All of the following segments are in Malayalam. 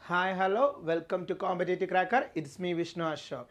Hi, hello, welcome to Competitive Cracker. It's me, Vishnu Ashok.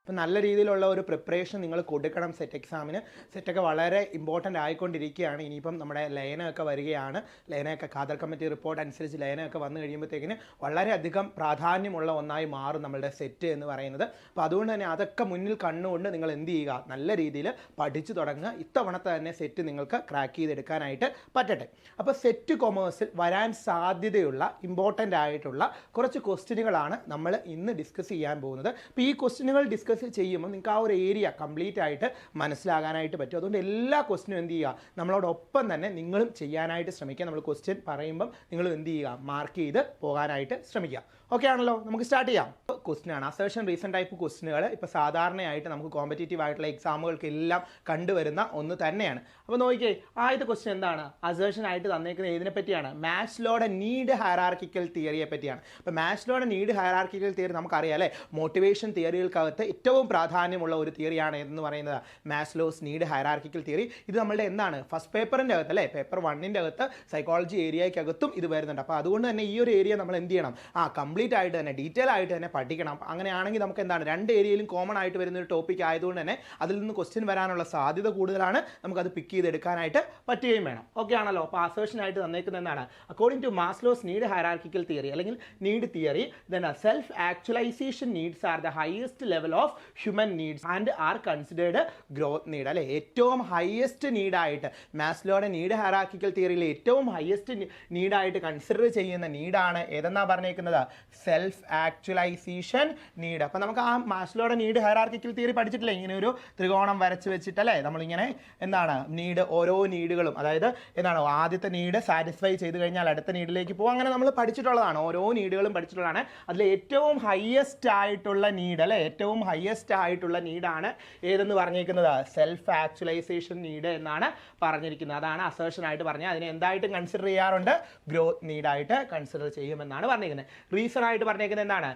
അപ്പോൾ നല്ല രീതിയിലുള്ള ഒരു പ്രിപ്പറേഷൻ നിങ്ങൾ കൊടുക്കണം സെറ്റ് എക്സാമിന്. സെറ്റൊക്കെ വളരെ ഇമ്പോർട്ടൻ്റ് ആയിക്കൊണ്ടിരിക്കുകയാണ്. ഇനിയിപ്പം നമ്മുടെ ലയനമൊക്കെ വരികയാണ്. ലയനമൊക്കെ ഖാദർ കമ്മിറ്റി റിപ്പോർട്ട് അനുസരിച്ച് ലയനമൊക്കെ വന്നു കഴിയുമ്പോഴത്തേക്കിന് വളരെയധികം പ്രാധാന്യമുള്ള ഒന്നായി മാറും നമ്മളുടെ സെറ്റ് എന്ന് പറയുന്നത്. അപ്പോൾ അതുകൊണ്ട് തന്നെ അതൊക്കെ മുന്നിൽ കണ്ണുകൊണ്ട് നിങ്ങൾ എന്ത് ചെയ്യുക, നല്ല രീതിയിൽ പഠിച്ചു തുടങ്ങുക. ഇത്തവണത്തെ തന്നെ സെറ്റ് നിങ്ങൾക്ക് ക്രാക്ക് ചെയ്തെടുക്കാനായിട്ട് പറ്റട്ടെ. അപ്പോൾ സെറ്റ് കൊമേഴ്സിൽ വരാൻ സാധ്യതയുള്ള ഇമ്പോർട്ടൻ്റ് ആയിട്ടുള്ള കുറച്ച് ക്വസ്റ്റ്യനുകളാണ് നമ്മൾ ഇന്ന് ഡിസ്കസ് ചെയ്യാൻ പോകുന്നത്. അപ്പോൾ ഈ ക്വസ്റ്റ്യനുകൾ ഡിസ്കസ് ചെയ്യുമ്പോൾ നിങ്ങൾക്ക് ആ ഒരു ഏരിയ കംപ്ലീറ്റ് ആയിട്ട് മനസ്സിലാകാനായിട്ട് പറ്റും. അതുകൊണ്ട് എല്ലാ ക്വസ്റ്റ്യനും എന്ത് ചെയ്യുക, നമ്മളോടൊപ്പം തന്നെ നിങ്ങളും ചെയ്യാനായിട്ട് ശ്രമിക്കുക. നമ്മൾ ക്വസ്റ്റ്യൻ പറയുമ്പം നിങ്ങൾ എന്ത് ചെയ്യുക, മാർക്ക് ചെയ്ത് പോകാനായിട്ട് ശ്രമിക്കുക. ഓക്കെ ആണല്ലോ, നമുക്ക് സ്റ്റാർട്ട് ചെയ്യാം. ക്വസ്റ്റ്യൻ ആണ് അസേർഷൻ റീസൺ ടൈപ്പ് ക്വസ്റ്റ്യനുകൾ. ഇപ്പോൾ സാധാരണയായിട്ട് നമുക്ക് കോമ്പറ്റേറ്റീവ് ആയിട്ടുള്ള എക്സാമുകൾക്കെല്ലാം കണ്ടുവരുന്ന ഒന്ന് തന്നെയാണ്. അപ്പോൾ നോക്കിയേ, ആദ്യത്തെ ക്വസ്റ്റ്യൻ എന്താണ്, അസേർഷൻ ആയിട്ട് തന്നേക്കുന്നത് ഇതിനെ പറ്റിയാണ്, മാസ്ലോയുടെ നീഡ് ഹയറാർക്കിക്കൽ തിയറിയെ പറ്റിയാണ്. അപ്പോൾ മാസ്ലോയുടെ നീഡ് ഹയറാർക്കിക്കൽ തിയറി നമുക്കറിയാം അല്ലേ, മോട്ടിവേഷൻ തിയറികൾക്കകത്ത് ഏറ്റവും പ്രാധാന്യമുള്ള ഒരു തിയറിയാണ് എന്ന് പറയുന്നത് മാസ്ലോസ് നീഡ് ഹയറാർക്കിക്കൽ തിയറി. ഇത് നമ്മളുടെ എന്താണ്, ഫസ്റ്റ് പേപ്പറിൻ്റെ അകത്ത് അല്ലേ, പേപ്പർ 1ൻ്റെ അകത്ത് സൈക്കോളജി ഏരിയയ്ക്കകത്തും ഇത് വരുന്നുണ്ട്. അപ്പോൾ അതുകൊണ്ട് തന്നെ ഈ ഒരു ഏരിയ നമ്മൾ എന്ത് ചെയ്യണം, കംപ്ലീറ്റ് ആയിട്ട് തന്നെ ഡീറ്റെയിൽ ആയിട്ട് തന്നെ പഠിക്കണം. അങ്ങനെയാണെങ്കിൽ നമുക്ക് എന്താണ്, രണ്ട് ഏരിയയിലും കോമൺ ആയിട്ട് വരുന്ന ഒരു ടോപ്പിക് ആയതുകൊണ്ട് തന്നെ അതിൽ നിന്ന് ക്വസ്റ്റ്യൻ വരാനുള്ള സാധ്യത കൂടുതലാണ്. നമുക്കത് പിക്ക് ചെയ്തെടുക്കാനായിട്ട് പറ്റുകയും വേണം. ഓക്കെ ആണല്ലോ. അപ്പോൾ അസേർഷൻ ആയിട്ട് തന്നേക്കുന്നത് എന്താണ്, according to Maslow's need hierarchical theory അല്ലെങ്കിൽ need theory, then self actualization needs are the highest level of human needs and are considered growth need അല്ലേ. ഏറ്റവും ഹയസ്റ്റ് നീഡായിട്ട് മാസ്ലോയുടെ നീഡ് ഹയറാർക്കിക്കൽ തിയറിയിൽ ഏറ്റവും ഹയസ്റ്റ് നീഡായിട്ട് കൺസിഡർ ചെയ്യുന്ന നീഡാണ് ഏതെന്നാ പറഞ്ഞേക്കുന്നത്, സെൽഫ് ആക്ച്വലൈസേഷൻ നീഡ്. അപ്പം നമുക്ക് ആ മാസ്ലോയുടെ നീഡ് ഹയറാർക്കിക്കൽ തിയറി പഠിച്ചിട്ടില്ല, ഇങ്ങനെ ഒരു ത്രികോണം വരച്ച് വെച്ചിട്ടല്ലേ നമ്മളിങ്ങനെ എന്താണ് നീഡ്, ഓരോ നീഡുകളും, അതായത് എന്താണ് ആദ്യത്തെ നീഡ് സാറ്റിസ്ഫൈ ചെയ്ത് കഴിഞ്ഞാൽ അടുത്ത നീഡിലേക്ക് പോകും. അങ്ങനെ നമ്മൾ പഠിച്ചിട്ടുള്ളതാണ്, ഓരോ നീഡുകളും പഠിച്ചിട്ടുള്ളതാണ്. അതിൽ ഏറ്റവും ഹയസ്റ്റ് ആയിട്ടുള്ള നീഡ് അല്ലേ, ഏറ്റവും ഹയസ്റ്റ് ആയിട്ടുള്ള നീഡാണ് ഏതെന്ന് പറഞ്ഞിരിക്കുന്നത്, സെൽഫ് ആക്ച്വലൈസേഷൻ നീഡ് എന്നാണ് പറഞ്ഞിരിക്കുന്നത്. അതാണ് അസേർഷൻ ആയിട്ട് പറഞ്ഞത്. അതിനെ എന്തായിട്ട് കൺസിഡർ ചെയ്യാറുണ്ട്, ഗ്രോത്ത് നീഡായിട്ട് കൺസിഡർ ചെയ്യുമെന്നാണ് പറഞ്ഞിരിക്കുന്നത്. റീസൺ ആയിട്ട് പറഞ്ഞിരിക്കുന്നത് എന്താണ്,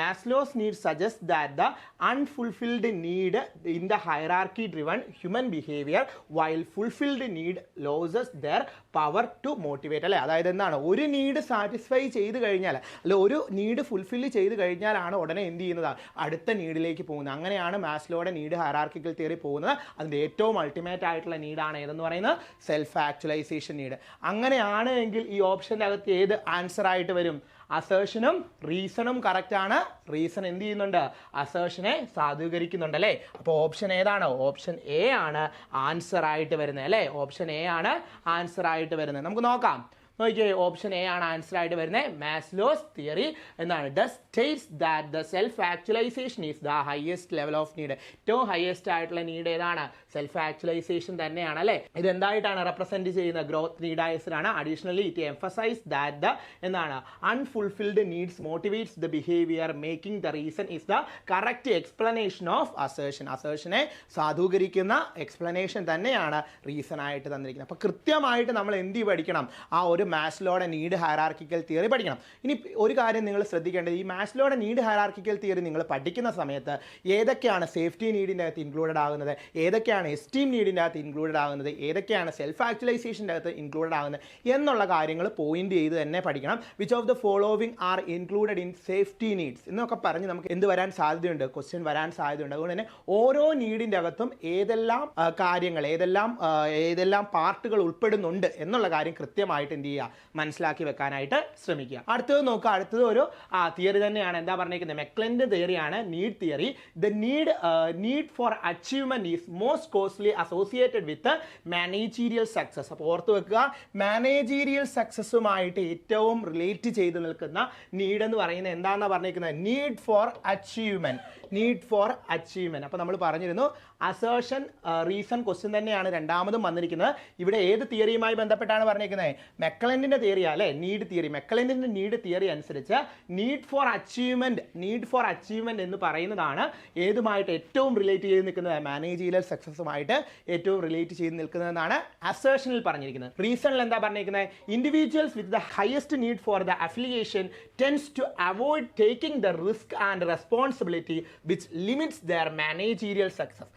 Maslow's need suggest that the unfulfilled need in the hierarchy driven human behaviour while fulfilled need loses their power to motivate അല്ലേ. അതായത് എന്താണ്, ഒരു നീഡ് സാറ്റിസ്ഫൈ ചെയ്ത് കഴിഞ്ഞാൽ അല്ല, ഒരു നീഡ് ഫുൾഫിൽ ചെയ്ത് കഴിഞ്ഞാലാണ് ഉടനെ എന്ത് ചെയ്യുന്നത്, അടുത്ത നീഡിലേക്ക് പോകുന്നത്. അങ്ങനെയാണ് മാസ്ലോയുടെ നീഡ് ഹയറാർക്കിക്കൽ തിയറി പോകുന്നത്. അതിൻ്റെ ഏറ്റവും അൾട്ടിമേറ്റ് ആയിട്ടുള്ള നീഡാണ് ഏതെന്ന് പറയുന്നത്, സെൽഫ് ആക്ച്വലൈസേഷൻ നീഡ്. അങ്ങനെയാണ് എങ്കിൽ ഈ ഓപ്ഷൻ്റെ അകത്ത് ഏത് ആൻസർ ആയിട്ട് വരും, അസേർഷനും റീസണും കറക്റ്റ് ആണ്. റീസൺ എന്ത് ചെയ്യുന്നുണ്ട്, അസേർഷനെ സാധൂകരിക്കുന്നുണ്ട് അല്ലേ. അപ്പോൾ ഓപ്ഷൻ ഏതാണ്, ഓപ്ഷൻ എ ആണ് ആൻസർ ആയിട്ട് വരുന്നത് അല്ലേ. ഓപ്ഷൻ എ ആണ് ആൻസർ ആയിട്ട് വരുന്നത്. നമുക്ക് നോക്കാം. നോക്കിയേ, ഓപ്ഷൻ എ ആണ് ആൻസർ ആയിട്ട് വരുന്നത്. മാസ്ലോസ് തിയറി എന്താണ്, does states that the self actualization is the highest level of need. ഏറ്റവും ഹയസ്റ്റ് ആയിട്ടുള്ള നീഡ് ഏതാണ്, സെൽഫ് ആക്ച്വലൈസേഷൻ തന്നെയാണ് അല്ലേ. ഇത് എന്തായിട്ടാണ് റെപ്രസെന്റ് ചെയ്യുന്നത്, ഗ്രോത്ത് നീഡായിട്ടാണ്. Additionally it emphasize that the എന്താണ് unfulfilled needs motivates the behaviour making the reason is the correct explanation of assertion. അസേർഷനെ സാധൂകരിക്കുന്ന എക്സ്പ്ലനേഷൻ തന്നെയാണ് റീസൺ ആയിട്ട് തന്നിരിക്കുന്നത്. അപ്പോൾ കൃത്യമായിട്ട് നമ്മൾ എന്ത് പഠിക്കണം, ആ ഒരു മാസ്ലോയുടെ നീഡ് ഹയറാർക്കിക്കൽ തിയറി പഠിക്കണം. ഇനി ഒരു കാര്യം നിങ്ങൾ ശ്രദ്ധിക്കേണ്ടത്, ഈ മാസ്ലോയുടെ നീഡ് ഹയറാർക്കിക്കൽ തിയറി നിങ്ങൾ പഠിക്കുന്ന സമയത്ത് ഏതൊക്കെയാണ് സേഫ്റ്റി നീഡിൻ്റെ അകത്ത് ഇൻക്ലൂഡഡ് ആകുന്നത്, ഏതൊക്കെയാണ് എസ്റ്റീം നീഡിൻ്റെ അകത്ത് ഇൻക്ലൂഡഡ് ആകുന്നത്, ഏതൊക്കെയാണ് സെൽഫ് ആക്ച്വലൈസേഷൻ്റെ അകത്ത് ഇൻക്ലൂഡഡ് ആകുന്നത് എന്നുള്ള കാര്യങ്ങൾ പോയിന്റ് ചെയ്ത് തന്നെ പഠിക്കണം. Which of the following are included in safety needs എന്നൊക്കെ പറഞ്ഞ് നമുക്ക് എന്ത് വരാൻ സാധ്യതയുണ്ട്, ക്വസ്റ്റ്യൻ വരാൻ സാധ്യതയുണ്ട്. അതുകൊണ്ട് തന്നെ ഓരോ നീഡിൻ്റെ അകത്തും ഏതെല്ലാം കാര്യങ്ങൾ, ഏതെല്ലാം പാർട്ടുകൾ ഉൾപ്പെടുന്നുണ്ട് എന്നുള്ള കാര്യം കൃത്യമായിട്ട് എന്ത് ചെയ്യുക, മനസ്സിലാക്കി വെക്കാനായിട്ട് ശ്രമിക്കുക. അടുത്തത് നോക്കുക, അടുത്തത് ഒരു തിയറി തന്നെയാണ്. എന്താ പറഞ്ഞിരിക്കുന്നത്, മെക്ലെൻ്റെ തിയറിയാണ് need theory. The need for achievement is most closely associated with managerial success. അപ്പോൾ ഓർത്ത് വെക്കുക, മാനേജീരിയൽ സക്സസുമായിട്ട് ഏറ്റവും റിലേറ്റ് ചെയ്ത് നിൽക്കുന്ന നീഡ് എന്ന് പറയുന്നത് എന്താണെന്ന് പറഞ്ഞിരിക്കുന്നത്, need for achievement. Need for achievement. അപ്പോൾ നമ്മൾ പറഞ്ഞിരുന്നു അസേർഷൻ റീസൺ ക്വസ്റ്റ്യൻ തന്നെയാണ് രണ്ടാമതും വന്നിരിക്കുന്നത്. ഇവിടെ ഏത് തിയറിയുമായി ബന്ധപ്പെട്ടാണ് പറഞ്ഞിരിക്കുന്നത്, മെക്ലെൻഡിൻ്റെ തിയറി അല്ലേ, നീഡ് തിയറി. മെക്ലെൻഡിൻ്റെ നീഡ് തിയറി അനുസരിച്ച് നീഡ് ഫോർ അച്ചീവ്മെന്റ് എന്ന് പറയുന്നതാണ് ഏതുമായിട്ട് ഏറ്റവും റിലേറ്റ് ചെയ്ത് നിൽക്കുന്നത്, മാനേജീരിയൽ സക്സസുമായിട്ട് ഏറ്റവും റിലേറ്റ് ചെയ്ത് നിൽക്കുന്നതെന്നാണ് അസേർഷനിൽ പറഞ്ഞിരിക്കുന്നത്. റീസണിൽ എന്താ പറഞ്ഞിരിക്കുന്നത്, individuals with the highest need for the affiliation tends to avoid taking the risk and responsibility which limits their managerial success.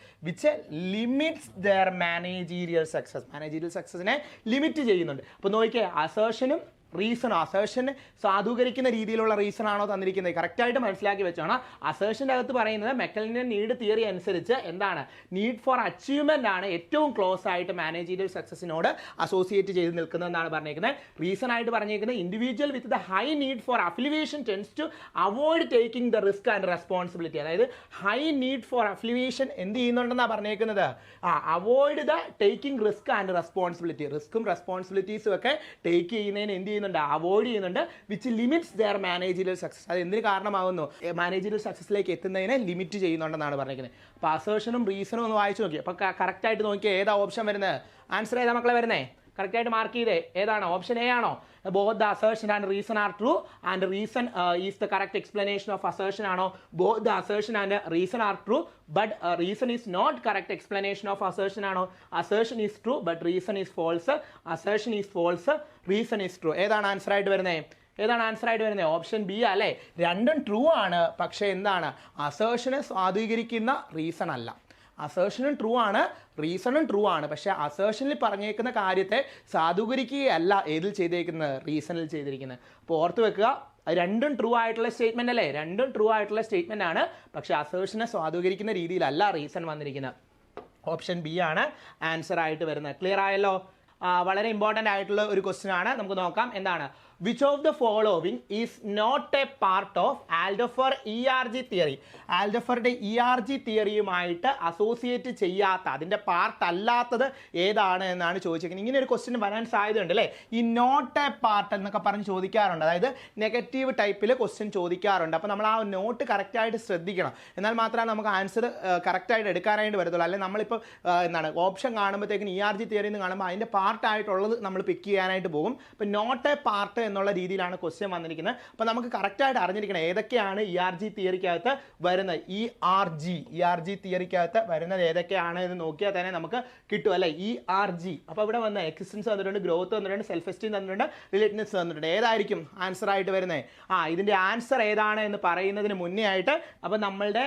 Managerial സക്സസിനെ ലിമിറ്റ് ചെയ്യുന്നുണ്ട്. അപ്പോൾ നോക്കിയേ, അസേർഷനും റീസൺ അസേഷനെ സാധൂകരിക്കുന്ന രീതിയിലുള്ള റീസൺ ആണോ തന്നിരിക്കുന്നത്? കറക്റ്റായിട്ട് മനസ്സിലാക്കി വെച്ചോണം. അസേഷൻ്റെ അകത്ത് പറയുന്നത് മെക്കലിനിയൻ നീഡ് തിയറി അനുസരിച്ച് എന്താണ്, നീഡ് ഫോർ അച്ചീവ്മെന്റ് ആണ് ഏറ്റവും ക്ലോസ് ആയിട്ട് മാനേജീരിയൽ സക്സസിനോട് അസോസിയേറ്റ് ചെയ്ത് നിൽക്കുന്നതെന്നാണ് പറഞ്ഞിരിക്കുന്നത്. റീസൺ ആയിട്ട് പറഞ്ഞിരിക്കുന്നത് individual with the high need for affiliation tends to avoid taking the risk and responsibility. അതായത് ഹൈ നീഡ് ഫോർ അഫിലിയേഷൻ എന്ത് ചെയ്യുന്നുണ്ടെന്നാണ് പറഞ്ഞേക്കുന്നത്, avoid the taking risk and responsibility. റിസ്ക്കും റെസ്പോൺസിബിലിറ്റീസും ഒക്കെ ടേക്ക് ചെയ്യുന്നതിന് എന്ത് ചെയ്യുന്നുണ്ട്, അവോയ്ഡ് ചെയ്യുന്നുണ്ട്. Which limits their managerial success. അത് എന്തിന് കാരണമാകുന്നു, മാനേജീരിയൽ സക്സസിലേക്ക് എത്തുന്നതിനെ ലിമിറ്റ് ചെയ്യുന്നുണ്ടെന്നാണ് പറഞ്ഞിരിക്കുന്നത്. അപ്പോൾ അസേഷനും റീസണും ഒന്ന് വായിച്ചു നോക്കി. അപ്പോൾ കറക്റ്റായിട്ട് നോക്കിയാൽ ഏതാ ഓപ്ഷൻ വരുന്നത്, ആൻസർ ഏതാ മക്കളെ വരുന്നേ? കറക്റ്റായിട്ട് മാർക്ക് ചെയ്തേ. ഏതാണ്? ഓപ്ഷൻ എ ആണോ? Both the assertion and reason are true and reason is the correct explanation of assertion ആണോ? Both the assertion and reason are true but reason is not correct explanation of assertion ആണോ? Assertion is true but reason is false. Assertion is false, reason is true. ഏതാണ് ആൻസർ ആയിട്ട് വരുന്നത്? ഏതാണ് ആൻസർ ആയിട്ട് വരുന്നത്? ഓപ്ഷൻ ബി അല്ലേ? രണ്ടും ട്രൂ ആണ്, പക്ഷേ എന്താണ്, അസേഷനെ സ്വാധീകരിക്കുന്ന റീസൺ അല്ല. അസേഷനും ട്രൂ ആണ്, റീസണും ട്രൂ ആണ്, പക്ഷേ അസേഷനിൽ പറഞ്ഞേക്കുന്ന കാര്യത്തെ സാധൂകരിക്കുകയല്ല ഏതിൽ ചെയ്തേക്കുന്നത്, റീസണിൽ ചെയ്തിരിക്കുന്നത്. അപ്പോൾ ഓർത്ത് വെക്കുക, രണ്ടും ട്രൂ ആയിട്ടുള്ള സ്റ്റേറ്റ്മെന്റ് അല്ലേ? രണ്ടും ട്രൂ ആയിട്ടുള്ള സ്റ്റേറ്റ്മെന്റ് ആണ്, പക്ഷേ അസേഷനെ സ്വാധീകരിക്കുന്ന രീതിയിലല്ല റീസൺ വന്നിരിക്കുന്നത്. ഓപ്ഷൻ ബി ആണ് ആൻസർ ആയിട്ട് വരുന്നത്. ക്ലിയർ ആയല്ലോ? വളരെ ഇമ്പോർട്ടൻ്റ് ആയിട്ടുള്ള ഒരു ക്വസ്റ്റ്യൻ ആണ്. നമുക്ക് നോക്കാം. എന്താണ്? Which of the following is not a part of Alderfer ERG theory? ആൽഡഫറുടെ ERG തിയറിയുമായിട്ട് അസോസിയേറ്റ് ചെയ്യാത്ത, അതിൻ്റെ പാർട്ട് അല്ലാത്തത് ഏതാണ് എന്നാണ് ചോദിച്ചിരിക്കുന്നത്. ഇങ്ങനെ ഒരു ക്വസ്റ്റ്യൻ വരാൻ സാധ്യതയുണ്ട് അല്ലേ? ഈ നോട്ട് എ പാർട്ട് എന്നൊക്കെ പറഞ്ഞ് ചോദിക്കാറുണ്ട്. അതായത് നെഗറ്റീവ് ടൈപ്പിൽ ക്വസ്റ്റ്യൻ ചോദിക്കാറുണ്ട്. അപ്പോൾ നമ്മൾ ആ നോട്ട് കറക്റ്റായിട്ട് ശ്രദ്ധിക്കണം. എന്നാൽ മാത്രമേ നമുക്ക് ആൻസർ കറക്റ്റായിട്ട് എടുക്കാനായിട്ട് വരത്തുള്ളൂ. അല്ലെങ്കിൽ നമ്മളിപ്പോൾ എന്താണ് ഓപ്ഷൻ കാണുമ്പോഴത്തേക്കും ERG തിയറി എന്ന് കാണുമ്പോൾ അതിൻ്റെ പാർട്ടായിട്ടുള്ളത് നമ്മൾ പിക്ക് ചെയ്യാനായിട്ട് പോകും. അപ്പോൾ നോട്ട് എ പാർട്ട് എന്നുള്ള രീതിയിലാണ് ക്വസ്റ്റ്യൻ വന്നിരിക്കുന്നത്. അപ്പോൾ നമുക്ക് കറക്റ്റായിട്ട് അറിഞ്ഞിരിക്കണം ഏതൊക്കെയാണ് ERG തിയറിക്കകത്ത് വരുന്നത്. ERG തിയറിക്കകത്ത് വരുന്നത് ഏതൊക്കെയാണ് എന്ന് നോക്കിയാൽ തന്നെ നമുക്ക് കിട്ടും അല്ലേ? ERG. അപ്പോൾ ഇവിടെ വന്ന എക്സിസ്റ്റൻസ് തന്നിട്ടുണ്ട്, ഗ്രോത്ത് തന്നിട്ടുണ്ട്, സെൽഫ് എസ്റ്റീം തന്നിട്ടുണ്ട്, റിലേറ്റഡ്നെസ് തന്നിട്ടുണ്ട്. ഏതായിരിക്കും ആൻസർ ആയിട്ട് വരുന്നത്? ഇതിൻ്റെ ആൻസർ ഏതാണ് എന്ന് പറയുന്നതിന് മുന്നേ ആയിട്ട് അപ്പോൾ നമ്മളുടെ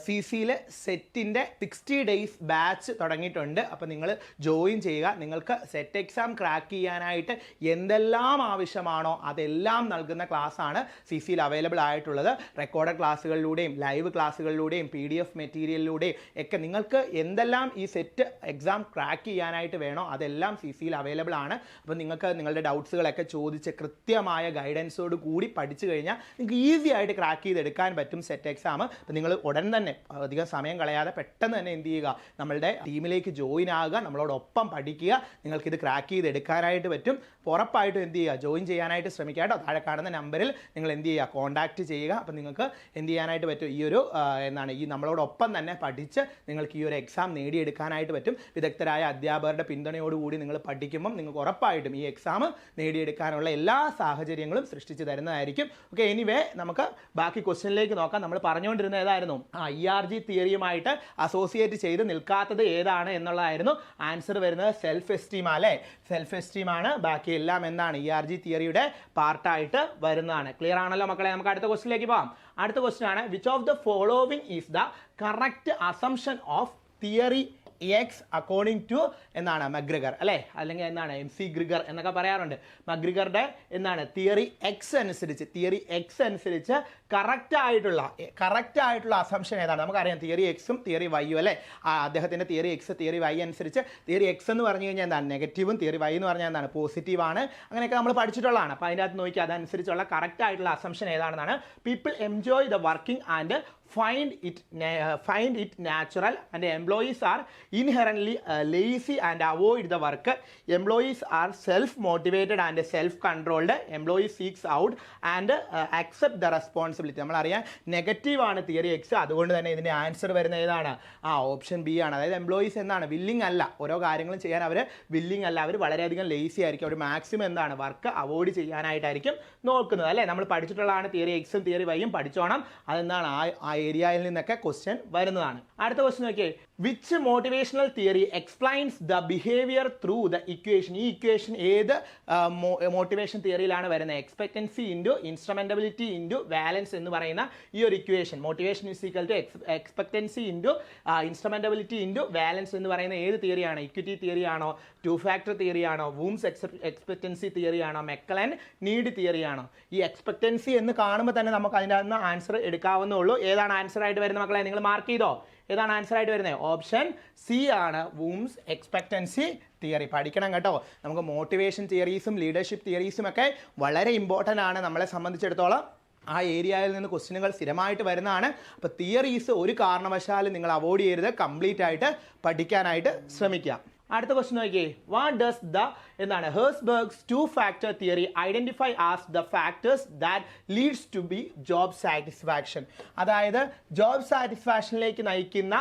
CCയിൽ സെറ്റിൻ്റെ 60 days ബാച്ച് തുടങ്ങിയിട്ടുണ്ട്. അപ്പോൾ നിങ്ങൾ ജോയിൻ ചെയ്യുക. നിങ്ങൾക്ക് സെറ്റ് എക്സാം ക്രാക്ക് ചെയ്യാനായിട്ട് എന്തെല്ലാം ആവശ്യമാണോ അതെല്ലാം നൽകുന്ന ക്ലാസ്സാണ് CCയിൽ അവൈലബിൾ ആയിട്ടുള്ളത്. റെക്കോർഡഡ് ക്ലാസ്സുകളിലൂടെയും ലൈവ് ക്ലാസ്സുകളിലൂടെയും PDF മെറ്റീരിയലിലൂടെയും ഒക്കെ നിങ്ങൾക്ക് എന്തെല്ലാം ഈ സെറ്റ് എക്സാം ക്രാക്ക് ചെയ്യാനായിട്ട് വേണോ അതെല്ലാം CCയിൽ അവൈലബിൾ ആണ്. അപ്പോൾ നിങ്ങൾക്ക് നിങ്ങളുടെ ഡൗട്ട്സുകളൊക്കെ ചോദിച്ച് കൃത്യമായ ഗൈഡൻസോട് കൂടി പഠിച്ചു കഴിഞ്ഞാൽ നിങ്ങൾക്ക് ഈസി ആയിട്ട് ക്രാക്ക് ചെയ്തെടുക്കാൻ പറ്റും സെറ്റ് എക്സാം. അപ്പോൾ നിങ്ങൾ ഉടൻ തന്നെ അധികം സമയം കളയാതെ പെട്ടെന്ന് തന്നെ എന്ത് ചെയ്യുക, നമ്മളുടെ ടീമിലേക്ക് ജോയിൻ ആകുക, നമ്മളോടൊപ്പം പഠിക്കുക. നിങ്ങൾക്കിത് ക്രാക്ക് ചെയ്തെടുക്കാനായിട്ട് പറ്റും. ഉറപ്പായിട്ടും എന്ത് ചെയ്യുക, ജോയിൻ ചെയ്യാനായിട്ട് ശ്രമിക്കുക കേട്ടോ. താഴെ കാണുന്ന നമ്പറിൽ നിങ്ങൾ എന്ത് ചെയ്യുക, കോൺടാക്റ്റ് ചെയ്യുക. അപ്പോൾ നിങ്ങൾക്ക് എന്ത് ചെയ്യാനായിട്ട് പറ്റും, ഈ ഒരു ഈ നമ്മളോടൊപ്പം തന്നെ പഠിച്ച് നിങ്ങൾക്ക് ഈ ഒരു എക്സാം നേടിയെടുക്കാനായിട്ട് പറ്റും. വിദഗ്ധരായ അധ്യാപകരുടെ പിന്തുണയോടുകൂടി നിങ്ങൾ പഠിക്കുമ്പം നിങ്ങൾക്ക് ഉറപ്പായിട്ടും ഈ എക്സാം നേടിയെടുക്കാനുള്ള എല്ലാ സാഹചര്യങ്ങളും സൃഷ്ടിച്ച് തരുന്നതായിരിക്കും. ഓക്കെ, എനിവേ നമുക്ക് ബാക്കി ക്വസ്റ്റ്യനിലേക്ക് നോക്കാം. നമ്മൾ പറഞ്ഞുകൊണ്ടിരുന്നത് ഏതായിരുന്നു? ERG തിയറിയുമായിട്ട് അസോസിയേറ്റ് ചെയ്ത് നിൽക്കാത്തത് ഏതാണ് എന്നുള്ളതായിരുന്നു. ആൻസർ വരുന്നത് സെൽഫ് എസ്റ്റീം അല്ലേ? സെൽഫ് എസ്റ്റീം ആണ്. ബാക്കി എല്ലാം എന്താണ്, ERG തിയറിയുടെ പാർട്ടായിട്ട് വരുന്നതാണ്. ക്ലിയർ ആണല്ലോ മക്കളെ? നമുക്ക് അടുത്ത ക്വസ്റ്റ്യനിലേക്ക് പോകാം. അടുത്ത ക്വസ്റ്റ്യൻ ആണ്, which of the following is the correct assumption of theory X according to എന്താണ് മക്ഗ്രിഗർ അല്ലേ? അല്ലെങ്കിൽ എന്താണ് MC ഗ്രിഗർ എന്നൊക്കെ പറയാറുണ്ട്. മക്ഗ്രിഗറുടെ എന്താണ് തിയറി എക്സ് അനുസരിച്ച് കറക്റ്റ് ആയിട്ടുള്ള അസംഷൻ ഏതാണ്? നമുക്കറിയാം തിയറി എക്സും തിയറി വൈയും അല്ലേ? അദ്ദേഹത്തിൻ്റെ തിയറി എക്സ് തിയറി വൈ അനുസരിച്ച് തിയറി എക്സ് എന്ന് പറഞ്ഞു കഴിഞ്ഞാൽ എന്താണ് നെഗറ്റീവും, തിയറി വൈ എന്ന് പറഞ്ഞാൽ എന്താണ് പോസിറ്റീവാണ്. അങ്ങനെയൊക്കെ നമ്മൾ പഠിച്ചിട്ടുള്ളതാണ്. അപ്പോൾ അതിൻ്റെ അകത്ത് നോക്കി അതനുസരിച്ചുള്ള കറക്റ്റ് ആയിട്ടുള്ള അസംഷൻ ഏതാണെന്നാണ്. People enjoy the working and find it natural and employees are inherently lazy and avoid the work. Employees are self-motivated and self-controlled. Employees seeks out and accept the responsibility. നമ്മളറിയാം നെഗറ്റീവ് ആണ് തിയറി എക്സ്. അതുകൊണ്ട് തന്നെ ഇതിൻ്റെ ആൻസർ വരുന്നത് ഏതാണ്? ഓപ്ഷൻ ബി ആണ്. അതായത് എംപ്ലോയീസ് എന്താണ്, വില്ലിംഗ് അല്ല, ഓരോ കാര്യങ്ങളും ചെയ്യാൻ അവർ വില്ലിംഗ് അല്ല, അവർ വളരെയധികം ലേസി ആയിരിക്കും. അവർ മാക്സിമം എന്താണ് വർക്ക് അവോയ്ഡ് ചെയ്യാനായിട്ടായിരിക്കും നോക്കുന്നത് അല്ലേ? നമ്മൾ പഠിച്ചിട്ടുള്ളതാണ് തിയറി എക്സും തിയറി വൈയും പഠിച്ചോണം. അതെന്താണ് ആ ഏരിയയിൽ നിന്നൊക്കെ ക്വസ്റ്റ്യൻ വരുന്നതാണ്. അടുത്ത ക്വസ്റ്റ്യൻ നോക്കിയേ, which motivational theory explains the behaviour through the equation. ഈ ഇക്വേഷൻ ഏത് മോട്ടിവേഷൻ തിയറിയിലാണ് വരുന്നത്? Expectancy into instrumentality into valence എന്ന് പറയുന്ന ഈ ഒരു equation, motivation is equal to expectancy into instrumentality into valence എന്ന് പറയുന്ന ഏത് തിയറിയാണ്? ഇക്വിറ്റി തിയറി ആണോ, ടു ഫാക്ടർ തിയറി ആണോ, വൂംസ് എക്സ്പെക്റ്റൻസി തിയറി ആണോ, മെക്കലൻ നീഡ് തിയറി ആണോ? ഈ എക്സ്പെക്റ്റൻസി എന്ന് കാണുമ്പോൾ തന്നെ നമുക്ക് അതിൻ്റെ അകത്ത് ആൻസർ എടുക്കാവുന്നേ ഉള്ളൂ. ഏതാണ് ആൻസർ ആയിട്ട് വരുന്നത് മക്കളെ? നിങ്ങൾ മാർക്ക് ചെയ്തോ? ഏതാണ് ആൻസർ ആയിട്ട് വരുന്നത്? ഓപ്ഷൻ സി ആണ്, വൂംസ് എക്സ്പെക്റ്റൻസി തിയറി. പഠിക്കണം കേട്ടോ. നമുക്ക് മോട്ടിവേഷൻ തിയറീസും ലീഡർഷിപ്പ് തിയറീസും ഒക്കെ വളരെ ഇമ്പോർട്ടൻ്റ് ആണ് നമ്മളെ സംബന്ധിച്ചിടത്തോളം. ആ ഏരിയയിൽ നിന്ന് ക്വസ്റ്റ്യനുകൾ സ്ഥിരമായിട്ട് വരുന്നതാണ്. അപ്പോൾ തിയറീസ് ഒരു കാരണവശാലും നിങ്ങൾ അവോയ്ഡ് ചെയ്യരുത്, കംപ്ലീറ്റ് ആയിട്ട് പഠിക്കാനായിട്ട് ശ്രമിക്കുക. അടുത്ത ക്വസ്റ്റ്യൻ നോക്കിയേ. വാട്ട് ഡസ് ദ എന്താണ് Herzberg's two factor theory identify as the factors that leads to be job satisfaction. അതായത് ജോബ് സാറ്റിസ്ഫാക്ഷനിലേക്ക് നയിക്കുന്ന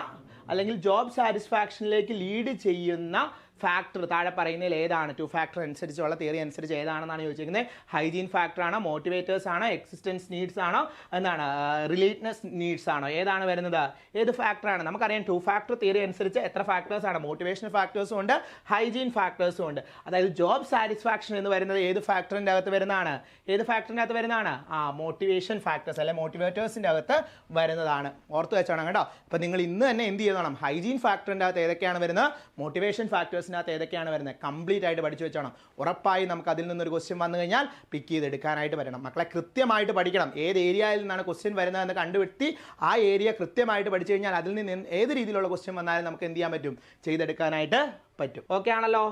അല്ലെങ്കിൽ ജോബ് സാറ്റിസ്ഫാക്ഷനിലേക്ക് ലീഡ് ചെയ്യുന്ന ഫാക്ടർ താഴെ പറയുന്നതിൽ ഏതാണ്? ടു ഫാക്ടർ അനുസരിച്ചുള്ള തിയറി അനുസരിച്ച് ഏതാണെന്നാണ് ചോദിച്ചിരിക്കുന്നത്. ഹൈജീൻ ഫാക്ടർ ആണോ, മോട്ടിവേറ്റേഴ്സ് ആണോ, എക്സിസ്റ്റൻസ് നീഡ്സ് ആണോ, എന്താണ് റിലേറ്റ്നെസ് നീഡ്സ് ആണോ? ഏതാണ് വരുന്നത്? ഏത് ഫാക്ടറാണ്? നമുക്കറിയാം ടു ഫാക്ടർ തിയറി അനുസരിച്ച് എത്ര ഫാക്ടേഴ്സ് ആണ്? മോട്ടിവേഷണൽ ഫാക്ടേഴ്സും ഉണ്ട്, ഹൈജീൻ ഫാക്ടേഴ്സും ഉണ്ട്. അതായത് ജോബ് സാറ്റിസ്ഫാക്ഷൻ എന്ന് വരുന്നത് ഏത് ഫാക്ടറിൻ്റെ അകത്ത് വരുന്നതാണ്? ഏത് ഫാക്ടറിൻ്റെ അകത്ത് വരുന്നതാണ്? മോട്ടിവേഷൻ ഫാക്ടേഴ്സ് അല്ലെ മോട്ടിവേറ്റേഴ്സിൻ്റെ അകത്ത് വരുന്നതാണ്. ഓർത്ത് വെച്ചോണം കേട്ടോ. അപ്പോൾ നിങ്ങൾ ഇന്ന് തന്നെ എന്ത് ചെയ്യണം? ഹൈജീൻ ഫാക്ടറിൻ്റെ അകത്ത് ഏതൊക്കെയാണ് വരുന്നത്, മോട്ടിവേഷൻ ഫാക്ടേഴ്സ് ഏതൊക്കെയാണ് വരുന്നത്, കംപ്ലീറ്റ് ആയിട്ട് പഠിച്ചു വെച്ചോണം. ഉറപ്പായി നമുക്ക് അതിൽ നിന്നൊരു ക്വസ്റ്റ്യൻ വന്നു കഴിഞ്ഞാൽ പിക്ക് ചെയ്തെടുക്കാനായിട്ട് പറ്റണം. മക്കളെ കൃത്യമായിട്ട് പഠിക്കണം. ഏത് ഏരിയയിൽ നിന്നാണ് ക്വസ്റ്റ്യൻ വരുന്നതെന്ന് കണ്ടുപിടുത്തി ആ ഏരിയ കൃത്യമായിട്ട് പഠിച്ചു കഴിഞ്ഞാൽ അതിൽ നിന്ന് ഏത് രീതിയിലുള്ള ക്വസ്റ്റ്യൻ വന്നാലും നമുക്ക് എന്ത് ചെയ്യാൻ പറ്റും? ചെയ്തെടുക്കാനായിട്ട് പറ്റും. ഓക്കെ ആണല്ലോ.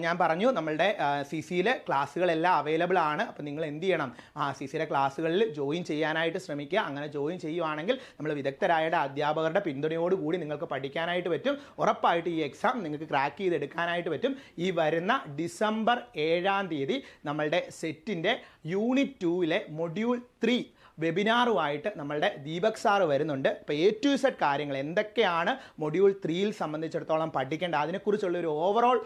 ഞാൻ പറഞ്ഞു നമ്മളുടെ സി സിയിലെ ക്ലാസ്സുകളെല്ലാം അവൈലബിൾ ആണ്. അപ്പോൾ നിങ്ങൾ എന്ത് ചെയ്യണം? സി സിയിലെ ക്ലാസ്സുകളിൽ ജോയിൻ ചെയ്യാനായിട്ട് ശ്രമിക്കുക. അങ്ങനെ ജോയിൻ ചെയ്യുവാണെങ്കിൽ നമ്മൾ വിദഗ്ധരായ അധ്യാപകരുടെ പിന്തുണയോടുകൂടി നിങ്ങൾക്ക് പഠിക്കാനായിട്ട് പറ്റും. ഉറപ്പായിട്ട് ഈ എക്സാം നിങ്ങൾക്ക് ക്രാക്ക് ചെയ്തെടുക്കാനായിട്ട് പറ്റും. ഈ വരുന്ന ഡിസംബർ 7-ാം തീയതി നമ്മളുടെ സെറ്റിൻ്റെ യൂണിറ്റ് 2-ലെ മൊഡ്യൂൾ 3 വെബിനാറുമായിട്ട് നമ്മളുടെ ദീപക് സാറ് വരുന്നുണ്ട്. ഇപ്പോൾ A to Z കാര്യങ്ങൾ എന്തൊക്കെയാണ് മൊഡ്യൂൾ 3-ൽ സംബന്ധിച്ചിടത്തോളം പഠിക്കേണ്ട അതിനെക്കുറിച്ചുള്ളൊരു ഓവറോൾ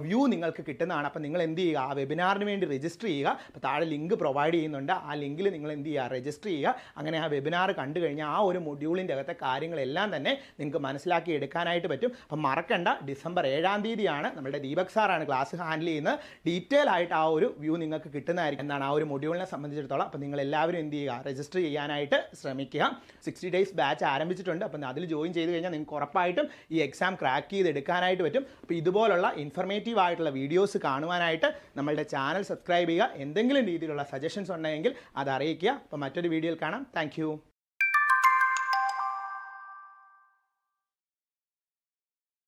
വ്യൂ നിങ്ങൾക്ക് കിട്ടുന്നതാണ്. അപ്പോൾ നിങ്ങൾ എന്ത് ചെയ്യുക? ആ വെബിനാറിന് വേണ്ടി രജിസ്റ്റർ ചെയ്യുക. അപ്പോൾ താഴെ ലിങ്ക് പ്രൊവൈഡ് ചെയ്യുന്നുണ്ട്. ആ ലിങ്കിൽ നിങ്ങൾ എന്ത് ചെയ്യുക? രജിസ്റ്റർ ചെയ്യുക. അങ്ങനെ ആ വെബിനാർ കണ്ടു കഴിഞ്ഞാൽ ആ ഒരു മൊഡ്യൂളിൻ്റെ അകത്തെ കാര്യങ്ങളെല്ലാം തന്നെ നിങ്ങൾക്ക് മനസ്സിലാക്കി എടുക്കാനായിട്ട് പറ്റും. അപ്പം മറക്കണ്ട, ഡിസംബർ 7-ാം തീയതിയാണ് നമ്മുടെ ദീപക് സാറാണ് ക്ലാസ് ഹാൻഡിൽ ചെയ്യുന്നത്. ഡീറ്റെയിൽ ആയിട്ട് ആ ഒരു വ്യൂ നിങ്ങൾക്ക് കിട്ടുന്നതായിരിക്കും എന്താണ് ആ ഒരു മൊഡ്യൂളിനെ സംബന്ധിച്ചിടത്തോളം. അപ്പോൾ നിങ്ങൾ എല്ലാവരും എന്ത് ചെയ്യുക? രജിസ്റ്റർ ചെയ്യാനായിട്ട് ശ്രമിക്കുക. 60 ഡേയ്സ് ബാച്ച് ആരംഭിച്ചിട്ടുണ്ട്. അപ്പം അതിൽ ജോയിൻ ചെയ്ത് കഴിഞ്ഞാൽ നിങ്ങൾക്ക് ഉറപ്പായിട്ടും ഈ എക്സാം ക്രാക്ക് ചെയ്തെടുക്കാനായിട്ട് പറ്റും. അപ്പോൾ ഇതുപോലുള്ള ഇൻഫർമേറ്റീവ് ആയിട്ടുള്ള വീഡിയോസ് കാണുവാനായിട്ട് നമ്മളുടെ ചാനൽ സബ്സ്ക്രൈബ് ചെയ്യുക. എന്തെങ്കിലും രീതിയിലുള്ള സജഷൻസ് ഉണ്ടെങ്കിൽ അത് അറിയിക്കുക. അപ്പോൾ മറ്റൊരു വീഡിയോയിൽ കാണാം. താങ്ക്